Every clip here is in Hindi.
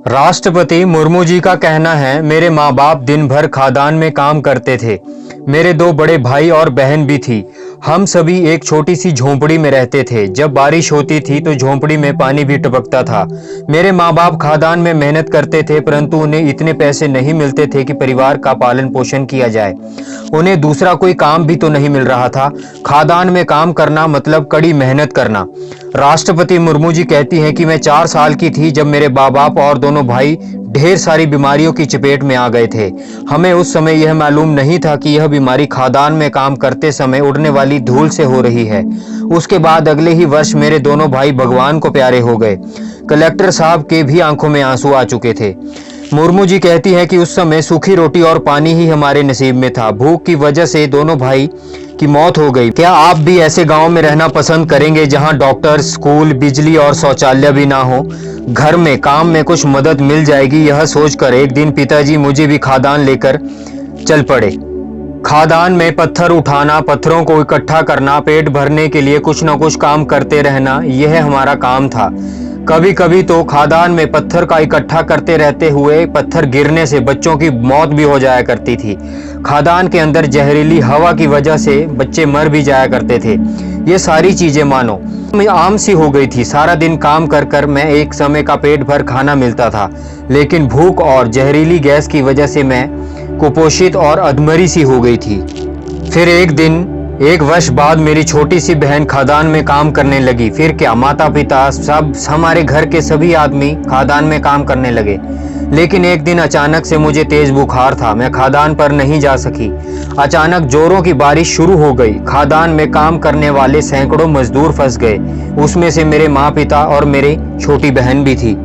राष्ट्रपति मुर्मू जी का कहना है, मेरे माँ बाप दिन भर खादान में काम करते थे। मेरे दो बड़े भाई और बहन भी थी। हम सभी एक छोटी सी झोंपड़ी में रहते थे। जब बारिश होती थी तो झोंपड़ी में पानी भी टपकता था। मेरे माँ बाप खादान में मेहनत करते थे, परंतु उन्हें इतने पैसे नहीं मिलते थे कि परिवार का पालन पोषण किया जाए। उन्हें दूसरा कोई काम भी तो नहीं मिल रहा था। खादान में काम करना मतलब कड़ी मेहनत करना। राष्ट्रपति मुर्मू जी कहती हैं कि मैं 4 साल की थी जब मेरे माँ बाप और दोनों भाई ढेर सारी बीमारियों की चपेट में आ गए थे। हमें उस समय यह मालूम नहीं था कि यह बीमारी खादान में काम करते समय उड़ने वाली धूल से हो रही है। उसके बाद अगले ही वर्ष मेरे दोनों भाई भगवान को प्यारे हो गए। कलेक्टर साहब के भी आंखों में आंसू आ चुके थे। मुर्मू जी कहती हैं कि उस समय सूखी रोटी और पानी ही हमारे नसीब में था। भूख की वजह से दोनों भाई की मौत हो गई। क्या आप भी ऐसे गांव में रहना पसंद करेंगे जहां डॉक्टर, स्कूल, बिजली और शौचालय भी ना हो? घर में काम में कुछ मदद मिल जाएगी, यह सोचकर एक दिन पिताजी मुझे भी खादान लेकर चल पड़े। खादान में पत्थर उठाना, पत्थरों को इकट्ठा करना, पेट भरने के लिए कुछ न कुछ काम करते रहना, यह हमारा काम था। कभी कभी तो खादान में पत्थर का इकट्ठा करते रहते हुए पत्थर गिरने से बच्चों की मौत भी हो जाया करती थी। खादान के अंदर जहरीली हवा की वजह से बच्चे मर भी जाया करते थे। ये सारी चीजें मानो आम सी हो गई थी। सारा दिन काम कर कर मैं एक समय का पेट भर खाना मिलता था, लेकिन भूख और जहरीली गैस की वजह से मैं कुपोषित और अधमरी सी हो गई थी। फिर एक दिन, एक वर्ष बाद मेरी छोटी सी बहन खादान में काम करने लगी। फिर क्या, माता पिता सब, हमारे घर के सभी आदमी खादान में काम करने लगे। लेकिन एक दिन अचानक से मुझे तेज बुखार था। मैं खादान पर नहीं जा सकी। अचानक जोरों की बारिश शुरू हो गई। खादान में काम करने वाले सैकड़ों मजदूर फंस गए। उसमें से मेरे माँ पिता और मेरी छोटी बहन भी थी।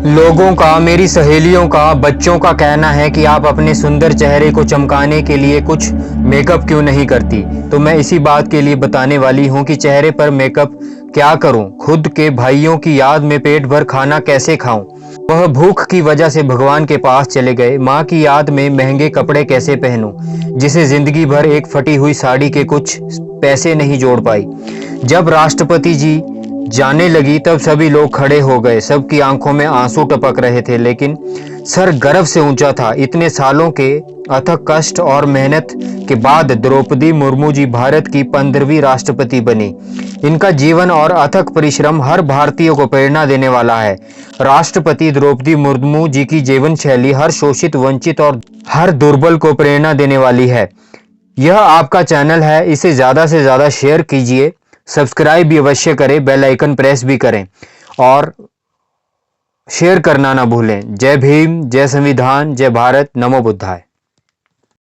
लोगों का, मेरी सहेलियों का, बच्चों का कहना है कि आप अपने सुंदर चेहरे को चमकाने के लिए कुछ मेकअप क्यों नहीं करती? तो मैं इसी बात के लिए बताने वाली हूँ कि चेहरे पर मेकअप क्या करूँ? खुद के भाइयों की याद में पेट भर खाना कैसे खाऊं? वह भूख की वजह से भगवान के पास चले गए। माँ की याद में महंगे कपड़े कैसे पहनूं, जिसे जिंदगी भर एक फटी हुई साड़ी के कुछ पैसे नहीं जोड़ पाई। जब राष्ट्रपति जी जाने लगी तब सभी लोग खड़े हो गए। सबकी आंखों में आंसू टपक रहे थे, लेकिन सर गर्व से ऊंचा था। इतने सालों के अथक कष्ट और मेहनत के बाद द्रौपदी मुर्मू जी भारत की 15वीं राष्ट्रपति बनी। इनका जीवन और अथक परिश्रम हर भारतीय को प्रेरणा देने वाला है। राष्ट्रपति द्रौपदी मुर्मू जी की जीवन शैली हर शोषित, वंचित और हर दुर्बल को प्रेरणा देने वाली है। यह आपका चैनल है, इसे ज़्यादा से ज़्यादा शेयर कीजिए, सब्सक्राइब भी अवश्य करें, बेल आइकन प्रेस भी करें और शेयर करना ना भूलें। जय भीम, जय संविधान, जय भारत, नमो बुद्धाय।